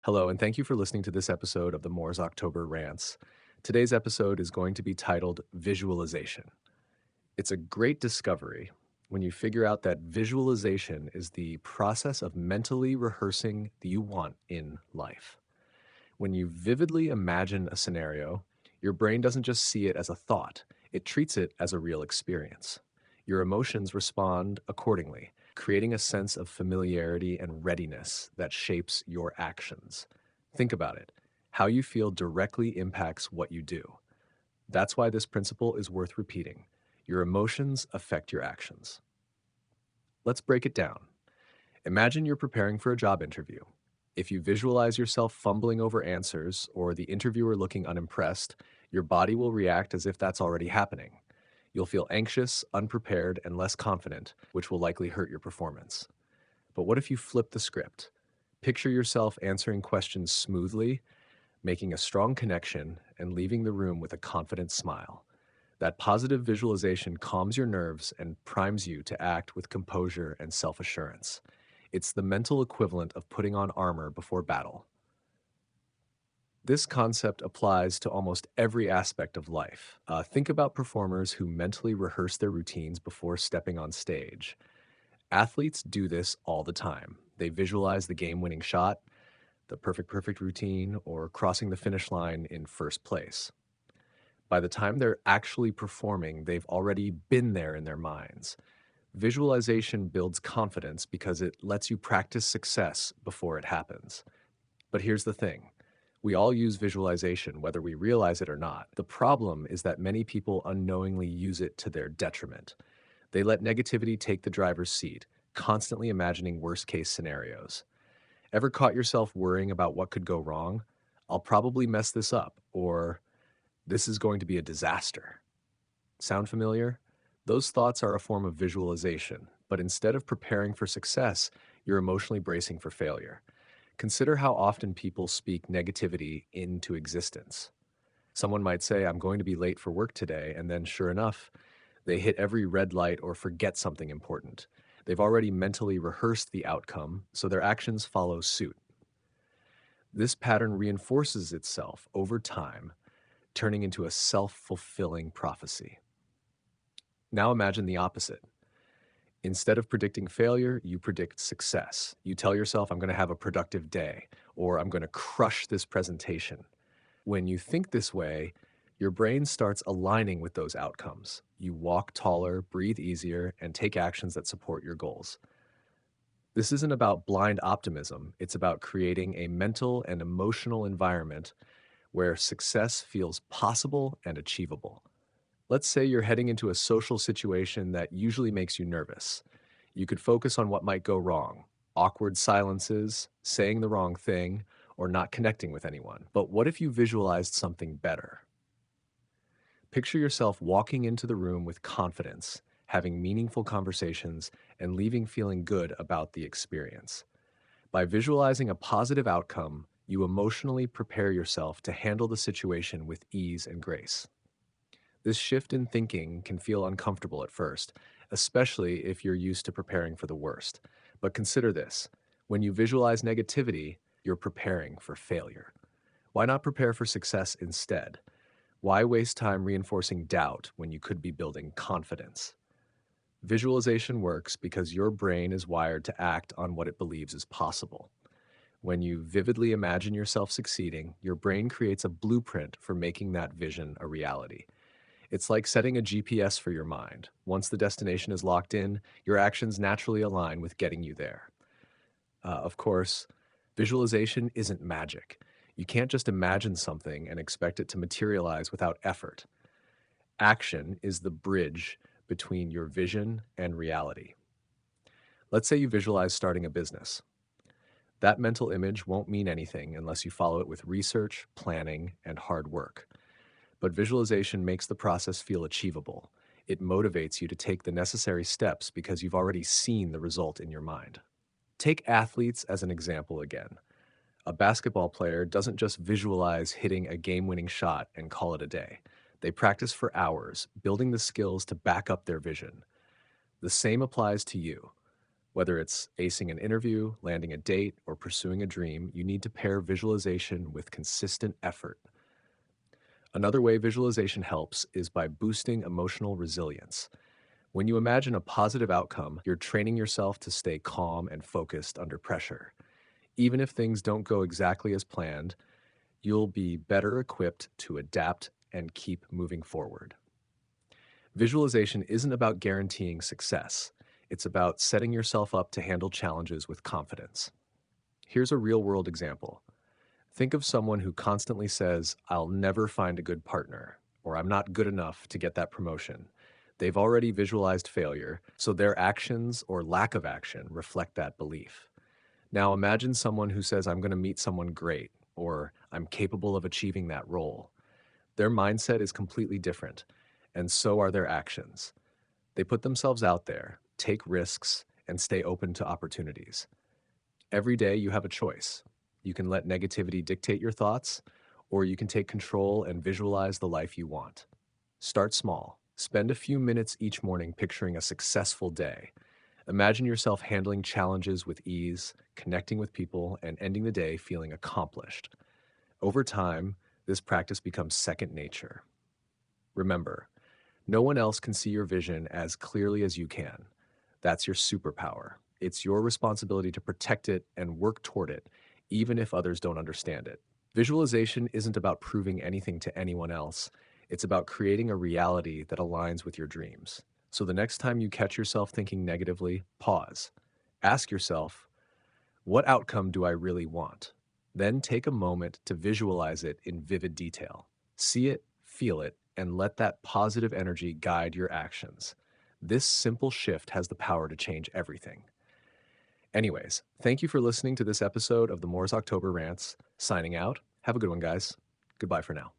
Hello, and thank you for listening to this episode of the Moore's October Rants. Today's episode is going to be titled Visualization. It's a great discovery when you figure out that visualization is the process of mentally rehearsing the you want in life. When you vividly imagine a scenario, your brain doesn't just see it as a thought, it treats it as a real experience. Your emotions respond accordingly, creating a sense of familiarity and readiness that shapes your actions. Think about it. How you feel directly impacts what you do. That's why this principle is worth repeating. Your emotions affect your actions. Let's break it down. Imagine you're preparing for a job interview. If you visualize yourself fumbling over answers or the interviewer looking unimpressed, your body will react as if that's already happening. You'll feel anxious, unprepared, and less confident, which will likely hurt your performance. But what if you flip the script? Picture yourself answering questions smoothly, making a strong connection, and leaving the room with a confident smile. That positive visualization calms your nerves and primes you to act with composure and self assurance. It's the mental equivalent of putting on armor before battle. This concept applies to almost every aspect of life. Think about performers who mentally rehearse their routines before stepping on stage. Athletes do this all the time. They visualize the game winning shot, the perfect routine, or crossing the finish line in first place. By the time they're actually performing, they've already been there in their minds. Visualization builds confidence because it lets you practice success before it happens. But here's the thing. We all use visualization, whether we realize it or not. The problem is that many people unknowingly use it to their detriment. They let negativity take the driver's seat, constantly imagining worst case scenarios. Ever caught yourself worrying about what could go wrong? I'll probably mess this up, or this is going to be a disaster. Sound familiar? Those thoughts are a form of visualization, but instead of preparing for success, you're emotionally bracing for failure. Consider how often people speak negativity into existence. Someone might say, I'm going to be late for work today, and then sure enough, they hit every red light or forget something important. They've already mentally rehearsed the outcome, so their actions follow suit. This pattern reinforces itself over time, turning into a self-fulfilling prophecy. Now imagine the opposite. Instead of predicting failure, you predict success. You tell yourself, I'm going to have a productive day, or I'm going to crush this presentation. When you think this way, your brain starts aligning with those outcomes. You walk taller, breathe easier, and take actions that support your goals. This isn't about blind optimism. It's about creating a mental and emotional environment where success feels possible and achievable. Let's say you're heading into a social situation that usually makes you nervous. You could focus on what might go wrong: awkward silences, saying the wrong thing, or not connecting with anyone. But what if you visualized something better? Picture yourself walking into the room with confidence, having meaningful conversations, and leaving feeling good about the experience. By visualizing a positive outcome, you emotionally prepare yourself to handle the situation with ease and grace. This shift in thinking can feel uncomfortable at first, especially if you're used to preparing for the worst. But consider this: when you visualize negativity, you're preparing for failure. Why not prepare for success instead? Why waste time reinforcing doubt when you could be building confidence? Visualization works because your brain is wired to act on what it believes is possible. When you vividly imagine yourself succeeding, your brain creates a blueprint for making that vision a reality. It's like setting a GPS for your mind. Once the destination is locked in, your actions naturally align with getting you there. Of course, visualization isn't magic. You can't just imagine something and expect it to materialize without effort. Action is the bridge between your vision and reality. Let's say you visualize starting a business. That mental image won't mean anything unless you follow it with research, planning, and hard work. But visualization makes the process feel achievable. It motivates you to take the necessary steps because you've already seen the result in your mind. Take athletes as an example again. A basketball player doesn't just visualize hitting a game winning shot and call it a day. They practice for hours, building the skills to back up their vision. The same applies to you. Whether it's acing an interview, landing a date, or pursuing a dream, you need to pair visualization with consistent effort. Another way visualization helps is by boosting emotional resilience. When you imagine a positive outcome, you're training yourself to stay calm and focused under pressure. Even if things don't go exactly as planned, you'll be better equipped to adapt and keep moving forward. Visualization isn't about guaranteeing success, it's about setting yourself up to handle challenges with confidence. Here's a real world example. Think of someone who constantly says, "I'll never find a good partner," or "I'm not good enough to get that promotion." They've already visualized failure, so their actions or lack of action reflect that belief. Now imagine someone who says, "I'm going to meet someone great," or "I'm capable of achieving that role." Their mindset is completely different, and so are their actions. They put themselves out there, take risks, and stay open to opportunities. Every day you have a choice. You can let negativity dictate your thoughts, or you can take control and visualize the life you want. Start small. Spend a few minutes each morning picturing a successful day. Imagine yourself handling challenges with ease, connecting with people, and ending the day feeling accomplished. Over time, this practice becomes second nature. Remember, no one else can see your vision as clearly as you can. That's your superpower. It's your responsibility to protect it and work toward it, even if others don't understand it. Visualization isn't about proving anything to anyone else. It's about creating a reality that aligns with your dreams. So the next time you catch yourself thinking negatively, pause. Ask yourself, what outcome do I really want? Then take a moment to visualize it in vivid detail. See it, feel it, and let that positive energy guide your actions. This simple shift has the power to change everything. Anyways, thank you for listening to this episode of the Moore's October Rants. Signing out. Have a good one, guys. Goodbye for now.